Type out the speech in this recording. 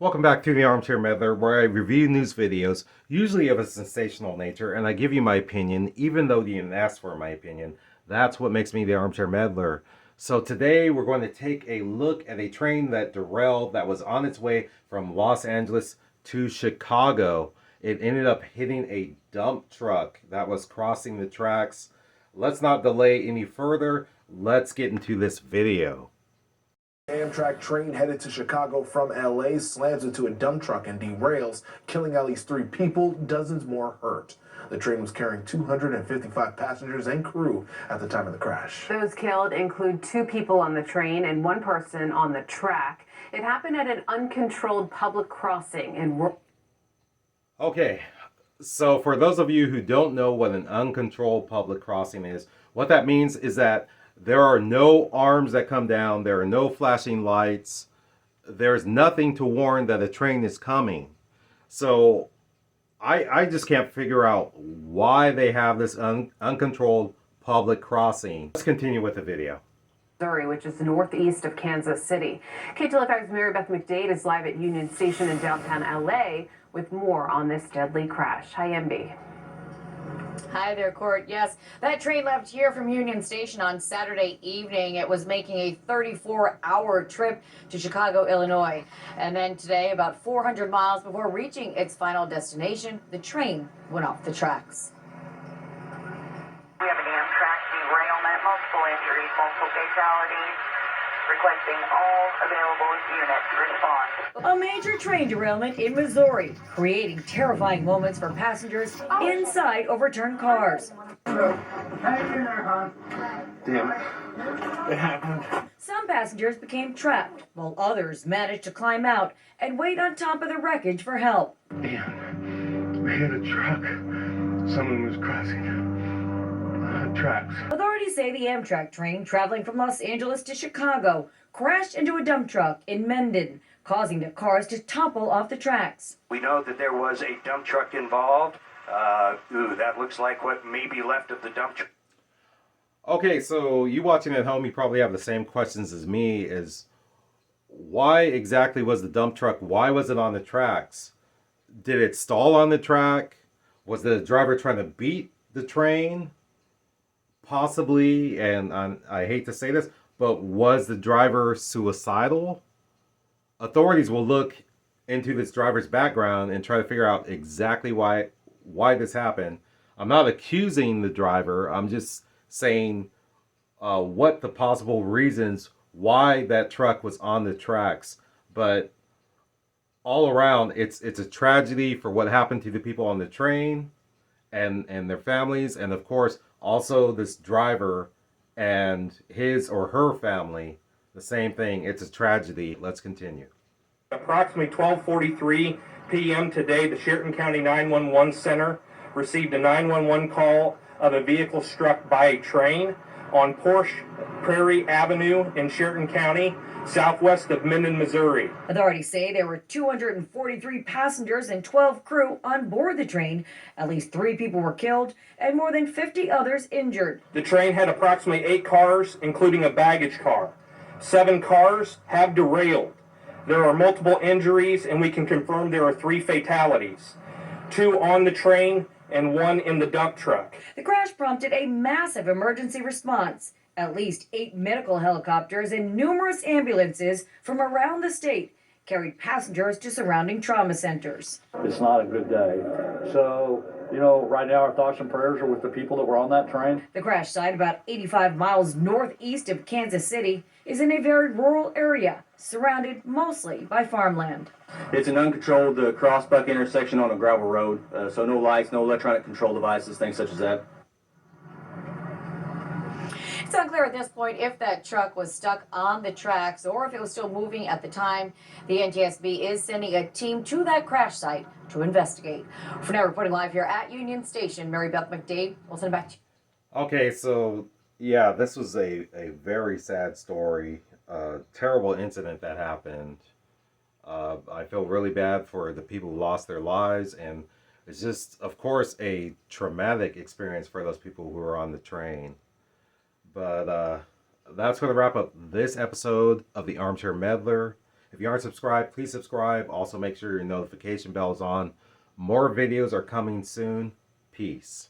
Welcome back to the Armchair Meddler, where I review news videos, usually of a sensational nature, and I give you my opinion, even though you didn't ask for my opinion. That's what makes me the Armchair Meddler. So today we're going to take a look at a train that derailed that was on its way from Los Angeles to Chicago. It ended up hitting a dump truck that was crossing the tracks. Let's not delay any further. Let's get into this video. Amtrak train headed to Chicago from LA slams into a dump truck and derails, killing at least 3 people, dozens more hurt. The train was carrying 255 passengers and crew at the time of the crash. Those killed include 2 people on the train and 1 person on the track. It happened at an uncontrolled public crossing in... Okay, so for those of you who don't know what an uncontrolled public crossing is, what that means is that there are no arms that come down, there are no flashing lights, there's nothing to warn that a train is coming. So I just can't figure out why they have this uncontrolled public crossing. Let's continue with the video. Missouri, which is northeast of Kansas City. KTLA5's Mary Beth McDade is live at Union Station in downtown LA with more on this deadly crash. Hi, MB. Hi there, Court. Yes, that train left here from Union Station on Saturday evening. It was making a 34-hour trip to Chicago, Illinois. And then today, about 400 miles before reaching its final destination, the train went off the tracks. We have an Amtrak derailment, multiple injuries, multiple fatalities. Requesting all available units respond. A major train derailment in Missouri, creating terrifying moments for passengers inside overturned cars. Damn it. It happened. Some passengers became trapped, while others managed to climb out and wait on top of the wreckage for help. Damn. We hit a truck. Someone was crossing tracks. Authorities say the Amtrak train traveling from Los Angeles to Chicago crashed into a dump truck in Mendon, causing the cars to topple off the tracks. We know that there was a dump truck involved. That looks like what may be left of the dump truck. Okay, so you watching at home, you probably have the same questions as me, is why exactly was the dump truck, why was it on the tracks? Did it stall on the track? Was the driver trying to beat the train? Possibly, and I hate to say this, but was the driver suicidal? Authorities will look into this driver's background and try to figure out exactly why this happened. I'm not accusing the driver. I'm just saying what the possible reasons why that truck was on the tracks. But all around, it's a tragedy for what happened to the people on the train and their families, and of course also this driver and his or her family. The same thing. It's a tragedy. Let's continue. Approximately 12:43 p.m. today, the Sheridan County 911 Center received a 911 call of a vehicle struck by a train on Porsche Prairie Avenue in Sheridan County, southwest of Mendon, Missouri. Authorities say there were 243 passengers and 12 crew on board the train. At least 3 people were killed and more than 50 others injured. The train had approximately 8 cars, including a baggage car. 7 cars have derailed. There are multiple injuries, and we can confirm there are 3 fatalities. 2 on the train and 1 in the dump truck. The crash prompted a massive emergency response. At least 8 medical helicopters and numerous ambulances from around the state carried passengers to surrounding trauma centers. It's not a good day. So, right now our thoughts and prayers are with the people that were on that train. The crash site, about 85 miles northeast of Kansas City, is in a very rural area, surrounded mostly by farmland. It's an uncontrolled crossbuck intersection on a gravel road, so no lights, no electronic control devices, things such as that. It's unclear at this point if that truck was stuck on the tracks or if it was still moving at the time. The NTSB is sending a team to that crash site to investigate. For now, reporting live here at Union Station, Mary Beth McDade, we'll send it back to you. Okay, so yeah, this was a very sad story. Terrible incident that happened. I feel really bad for the people who lost their lives, and it's just, of course, a traumatic experience for those people who were on the train. But that's going to wrap up this episode of the Armchair Meddler. If you aren't subscribed, please subscribe. Also, make sure your notification bell is on. More videos are coming soon. Peace.